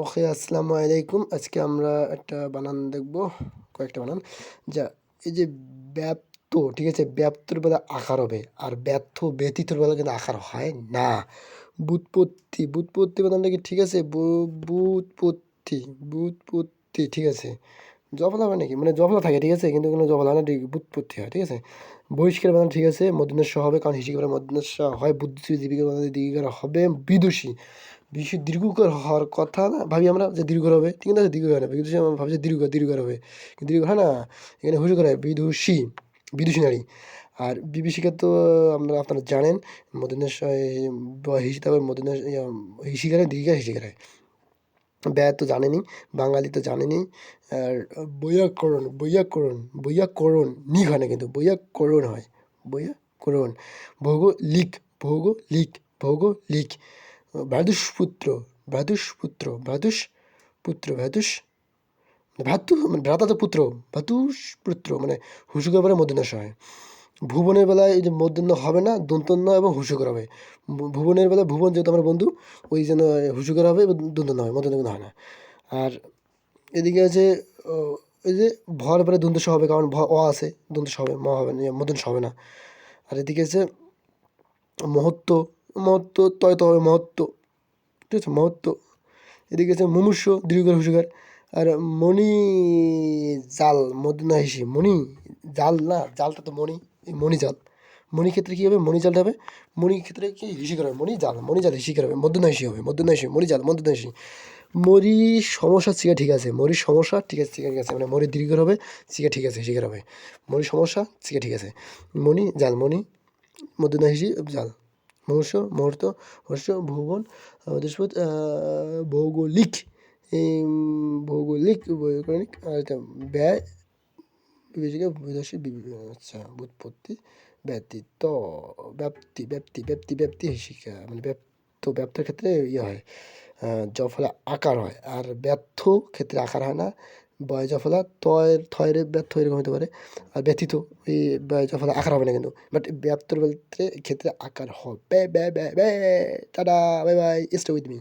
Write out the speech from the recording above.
ওকে, আসসালামু আলাইকুম। আজকে আমরা একটা বানান দেখব, কয়েকটা বানান। যা এই যে ব্যপ্ত, ঠিক আছে, ব্যপ্তর বেলা আকার হবে, আর ব্যর্থ ব্যতীতর বেলা কিন্তু আকার হয় না। ব্যুৎপত্তি, ব্যুৎপত্তি বানানটা কি ঠিক আছে? ব্যুৎপত্তি, ব্যুৎপত্তি, ঠিক আছে। জফলা হবে নাকি, মানে জফলা থাকে, ঠিক আছে, কিন্তু কোনো জফলা না, ঠিক ব্যুৎপত্তি হয়, ঠিক আছে। বহিষ্কার বানান ঠিক আছে, মধ্যস্ব হবে, কারণ হিসিকার মধ্যস্ব হয়। বুদ্ধিজীবী দীপিকা বানান দীর্ঘিকার হবে। বিদুষী, বেশি দীর্ঘকার হওয়ার কথা না ভাবি আমরা, যে দীর্ঘর হবে, ঠিক আছে, দীর্ঘ হয় না, বিদুষী আমরা ভাবছি দীর্ঘর হবে, কিন্তু দীর্ঘ হয় না। এখানে হুজুকার হয় বিদুষী, বিদুষী নারী। আর বিভীষিকা তো আপনারা জানেন, মধ্যস্ব হিসি, তারপর মধ্যস্ব হিসিকারে দীর্ঘিকার হিসিকারে। ব্যয় তো জানেনই, বাঙালি তো জানেনই। আর বৈয়াকরণ, বৈয়াকরণ, বৈয়াকরণ নিক হয় না, কিন্তু বৈয়াকরণ হয়, বৈয়াকরণ। ভৌগোলিক, ভৌগোলিক, ভৌগোলিক। ভ্রাতুষ্পুত্র, ভ্রাতুষ্পুত্র, ভ্রাতুষ্পুত্র, ভ্রাতু মানে ভ্রাতা তো পুত্র, ভ্রাতুষ্পুত্র মানে হুসুকের পরে মধ্যন্য হয়। ভুবনের বেলায় এই যে মধ্যন্য হবে না, দন্তন্য এবং হুসুকর হবে। ভুবনের বেলায়, ভুবন যেহেতু আমার বন্ধু, ওই জন্য হুসুকর হবে এবং দন্তন্য হয়, মধ্যন্য কিন্তু হয় না। আর এদিকে আছে এই যে ভর পরে দন্তস হবে, কারণ অ আছে, দন্তস হবে, ম হবে না, মধ্যন্য হবে না। আর এদিকে আছে মহত্ব, মহত্ব তয় তো হবে মহত্ব, ঠিক আছে, মহত্ব। এদিকে আছে মুমূর্ষ, দীর্ঘকার হুসুকার। আর মণি জাল, মদনা হিসি, মণি জাল না, জালটা তো মণি, এই মণি জাল। মণি ক্ষেত্রে কী হবে? মণি জালটা হবে, মণি ক্ষেত্রে কি হিসিকার হবে, মণি জাল, মণি জাল হিসিকার হবে, মদনা হিসি হবে, মদনা হিসি, মণি জাল, মদনা হিসি। মরি সমস্যা শিখা ঠিক আছে, মরির সমস্যা ঠিক আছে, শিখা ঠিক আছে, মানে মরি দীর্ঘর হবে, শিখা ঠিক আছে, শিখার হবে। মরি সমস্যা শিখা ঠিক আছে। মণি জাল, মণি মদনা হিসি জাল। মহর্ষ, মুহূর্ত, হর্ষ, ভুবন, বৃহস্পতি, ভৌগোলিক, এই ভৌগোলিক, বৈজ্ঞানিক, আর এটা ব্যয়, বিবেচিকা, বিদেশি, আচ্ছা, ব্যুৎপত্তি, ব্যতীত, ব্যাপ্তি, ব্যাপ্তি, ব্যাপ্তি, ব্যাপ্তি, শিক্ষা, মানে ব্যপ্ত, ব্যপ্তের ক্ষেত্রে ইয়ে হয়, জফলা আকার হয়, আর ব্যর্থ ক্ষেত্রে আকার হয় না। বয় জফলা তয়ের, থয়ের ব্যর্থ এরকম হতে পারে। আর ব্যতীত, এই বয় জফলা আকার হবে না কিন্তু, বাট ব্যপ্তর ক্ষেত্রে আকার হবে। Tata, bye bye, stay with me.